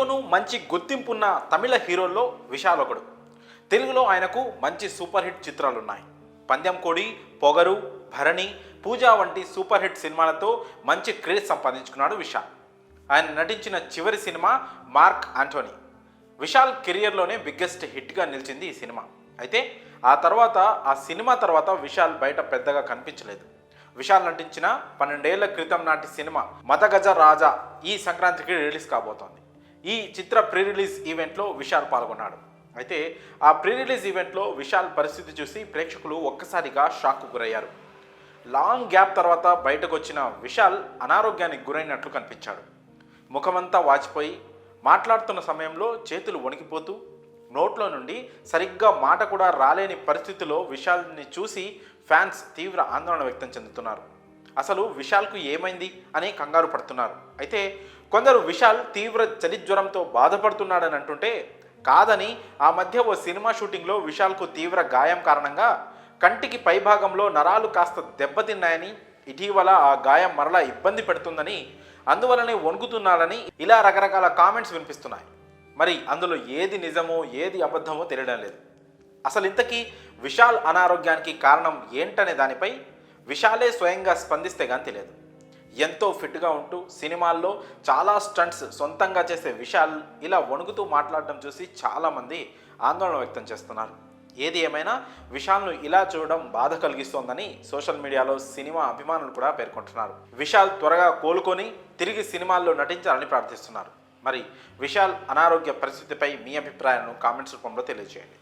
తెలుగులోనూ మంచి గుర్తింపున్న తమిళ హీరోల్లో విశాల్ ఒకడు. తెలుగులో ఆయనకు మంచి సూపర్ హిట్ చిత్రాలున్నాయి. పందెం కోడి, పొగరు, భరణి, పూజా వంటి సూపర్ హిట్ సినిమాలతో మంచి క్రేజ్ సంపాదించుకున్నాడు విశాల్. ఆయన నటించిన చివరి సినిమా మార్క్ ఆంటోనీ. విశాల్ కెరియర్లోనే బిగ్గెస్ట్ హిట్గా నిలిచింది ఈ సినిమా. అయితే ఆ సినిమా తర్వాత విశాల్ బయట పెద్దగా కనిపించలేదు. విశాల్ నటించిన 12 ఏళ్ల క్రితం నాటి సినిమా మదగజ రాజా ఈ సంక్రాంతికి రిలీజ్ కాబోతోంది. ఈ చిత్ర ప్రీ రిలీజ్ ఈవెంట్లో విశాల్ పాల్గొన్నాడు. అయితే ఆ ప్రీ రిలీజ్ ఈవెంట్లో విశాల్ పరిస్థితి చూసి ప్రేక్షకులు ఒక్కసారిగా షాక్కు గురయ్యారు. లాంగ్ గ్యాప్ తర్వాత బయటకు వచ్చిన విశాల్ అనారోగ్యానికి గురైనట్లు కనిపించాడు. ముఖమంతా వాచిపోయి, మాట్లాడుతున్న సమయంలో చేతులు వణికిపోతూ, నోట్లో నుండి సరిగ్గా మాట కూడా రాలేని పరిస్థితిలో విశాల్ని చూసి ఫ్యాన్స్ తీవ్ర ఆందోళన వ్యక్తం చెందుతున్నారు. అసలు విశాల్కు ఏమైంది అని కంగారు పడుతున్నారు. అయితే కొందరు విశాల్ తీవ్ర చలిజ్వరంతో బాధపడుతున్నాడని అంటుంటే, కాదని ఆ మధ్య ఓ సినిమా షూటింగ్లో విశాల్కు తీవ్ర గాయం కారణంగా కంటికి పైభాగంలో నరాలు కాస్త దెబ్బతిన్నాయని, ఇటీవల ఆ గాయం మరలా ఇబ్బంది పెడుతుందని, అందువలనే వణుకుతున్నాడని ఇలా రకరకాల కామెంట్స్ వినిపిస్తున్నాయి. మరి అందులో ఏది నిజమో ఏది అబద్ధమో తెలియడం లేదు. అసలు ఇంతకీ విశాల్ అనారోగ్యానికి కారణం ఏంటనే దానిపై విశాలే స్వయంగా స్పందిస్తే కానీ తెలియదు. ఎంతో ఫిట్గా ఉంటూ సినిమాల్లో చాలా స్టంట్స్ సొంతంగా చేసే విశాల్ ఇలా వణుకుతూ మాట్లాడడం చూసి చాలామంది ఆందోళన వ్యక్తం చేస్తున్నారు. ఏది ఏమైనా విశాల్ను ఇలా చూడడం బాధ కలిగిస్తోందని సోషల్ మీడియాలో సినిమా అభిమానులు కూడా పేర్కొంటున్నారు. విశాల్ త్వరగా కోలుకొని తిరిగి సినిమాల్లో నటించాలని ప్రార్థిస్తున్నారు. మరి విశాల్ అనారోగ్య పరిస్థితిపై మీ అభిప్రాయాలను కామెంట్స్ రూపంలో తెలియజేయండి.